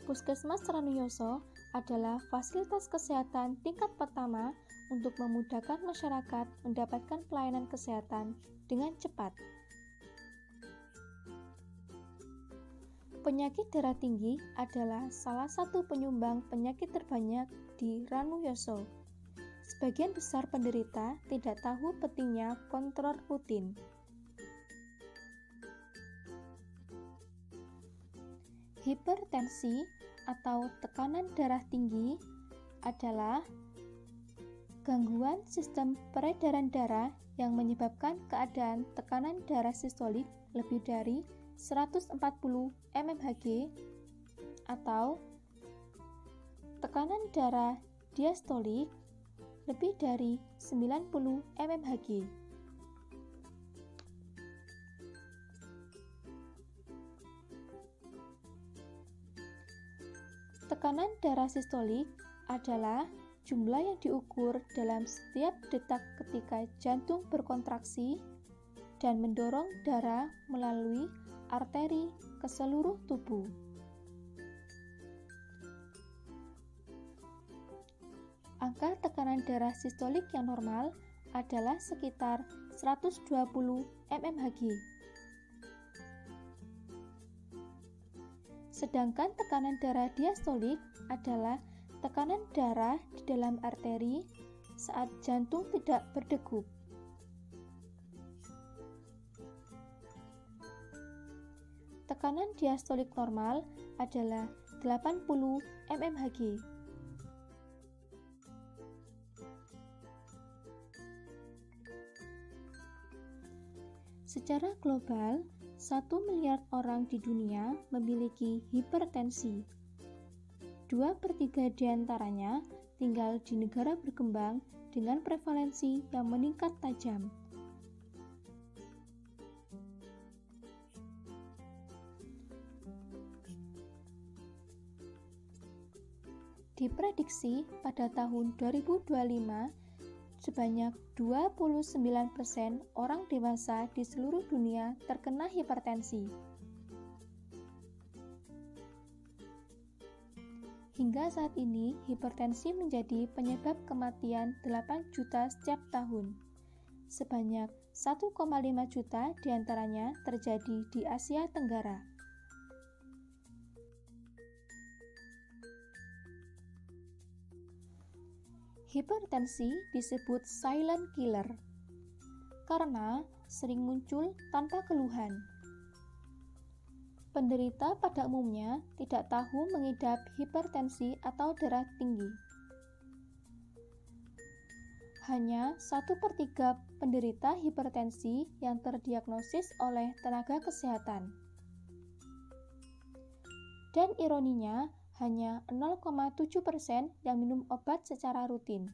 Puskesmas Ranuyoso adalah fasilitas kesehatan tingkat pertama untuk memudahkan masyarakat mendapatkan pelayanan kesehatan dengan cepat. Penyakit darah tinggi adalah salah satu penyumbang penyakit terbanyak di Ranuyoso. Sebagian besar penderita tidak tahu pentingnya kontrol rutin. Hipertensi atau tekanan darah tinggi adalah gangguan sistem peredaran darah yang menyebabkan keadaan tekanan darah sistolik lebih dari 140 mmHg atau tekanan darah diastolik lebih dari 90 mmHg. Tekanan darah sistolik adalah jumlah yang diukur dalam setiap detak ketika jantung berkontraksi dan mendorong darah melalui arteri ke seluruh tubuh. Angka tekanan darah sistolik yang normal adalah sekitar 120 mmHg. Sedangkan tekanan darah diastolik adalah tekanan darah di dalam arteri saat jantung tidak berdegup. Tekanan diastolik normal adalah 80 mmHg. Secara global, 1 miliar orang di dunia memiliki hipertensi. 2/3 diantaranya tinggal di negara berkembang dengan prevalensi yang meningkat tajam. Diprediksi pada tahun 2025, sebanyak 29% orang dewasa di seluruh dunia terkena hipertensi. Hingga saat ini, hipertensi menjadi penyebab kematian 8 juta setiap tahun. Sebanyak 1,5 juta diantaranya terjadi di Asia Tenggara. Hipertensi disebut silent killer karena sering muncul tanpa keluhan. Penderita pada umumnya tidak tahu mengidap hipertensi atau darah tinggi. Hanya 1/3 penderita hipertensi yang terdiagnosis oleh tenaga kesehatan. Dan ironinya, hanya 0,7% yang minum obat secara rutin.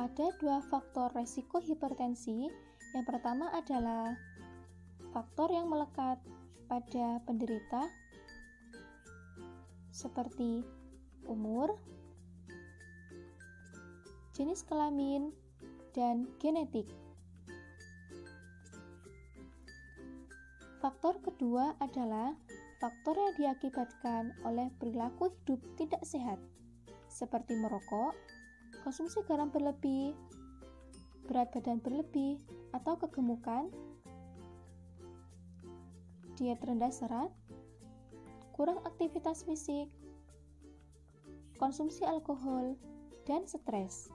Ada 2 faktor resiko hipertensi. Yang pertama adalah faktor yang melekat pada penderita seperti umur, jenis kelamin, dan genetik. Faktor kedua adalah faktor yang diakibatkan oleh perilaku hidup tidak sehat, seperti merokok, konsumsi garam berlebih, berat badan berlebih, atau kegemukan, diet rendah serat, kurang aktivitas fisik, konsumsi alkohol, dan stres.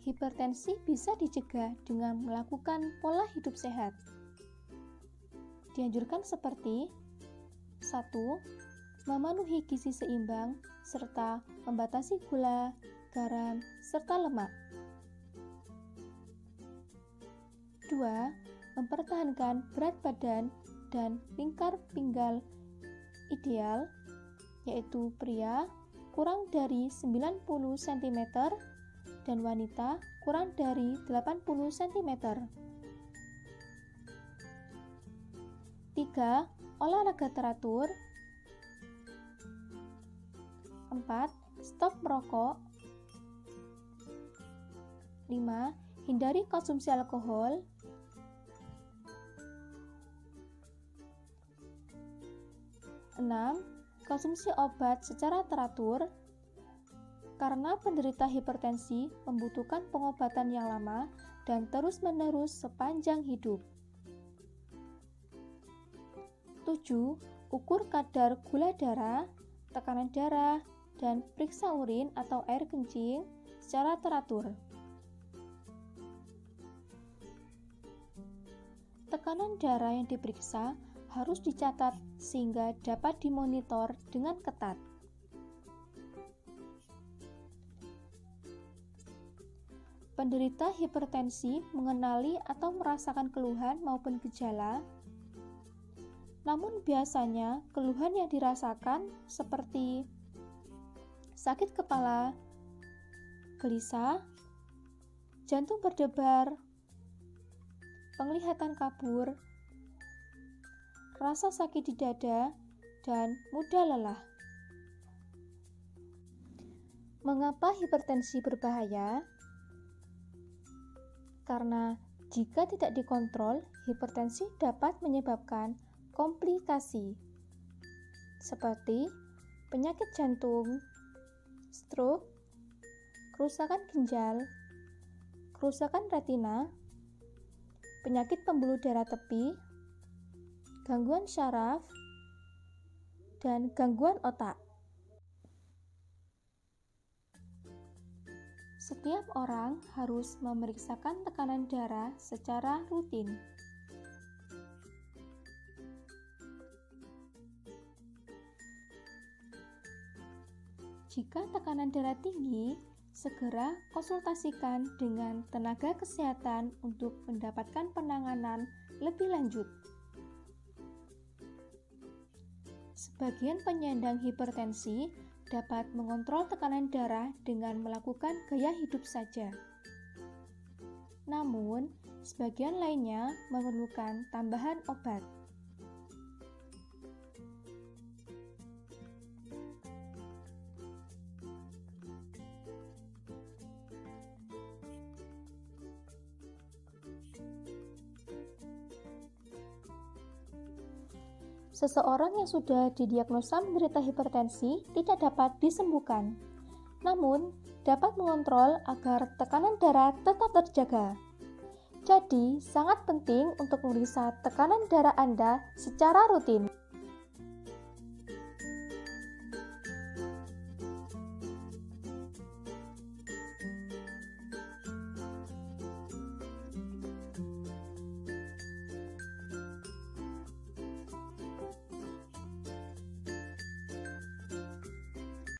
Hipertensi bisa dicegah dengan melakukan pola hidup sehat. Dianjurkan seperti 1. Memenuhi gizi seimbang serta membatasi gula, garam, serta lemak. 2. Mempertahankan berat badan dan lingkar pinggang ideal, yaitu pria kurang dari 90 cm dan wanita kurang dari 80 cm. 3. Olahraga teratur. 4. Stop merokok. 5. Hindari konsumsi alkohol. 6. Konsumsi obat secara teratur, karena penderita hipertensi membutuhkan pengobatan yang lama dan terus-menerus sepanjang hidup. 7. Ukur kadar gula darah, tekanan darah, dan periksa urin atau air kencing secara teratur. Tekanan darah yang diperiksa harus dicatat sehingga dapat dimonitor dengan ketat. Penderita hipertensi mengenali atau merasakan keluhan maupun gejala, namun biasanya keluhan yang dirasakan seperti sakit kepala, gelisah, jantung berdebar, penglihatan kabur, rasa sakit di dada, dan mudah lelah. Mengapa hipertensi berbahaya? Karena jika tidak dikontrol, hipertensi dapat menyebabkan komplikasi seperti penyakit jantung, stroke, kerusakan ginjal, kerusakan retina, penyakit pembuluh darah tepi, gangguan syaraf, dan gangguan otak. Setiap orang harus memeriksakan tekanan darah secara rutin. Jika tekanan darah tinggi, segera konsultasikan dengan tenaga kesehatan untuk mendapatkan penanganan lebih lanjut. Sebagian penyandang hipertensi dapat mengontrol tekanan darah dengan melakukan gaya hidup saja. Namun, sebagian lainnya memerlukan tambahan obat. Seseorang yang sudah didiagnosa menderita hipertensi tidak dapat disembuhkan, namun dapat mengontrol agar tekanan darah tetap terjaga. Jadi, sangat penting untuk memeriksa tekanan darah Anda secara rutin.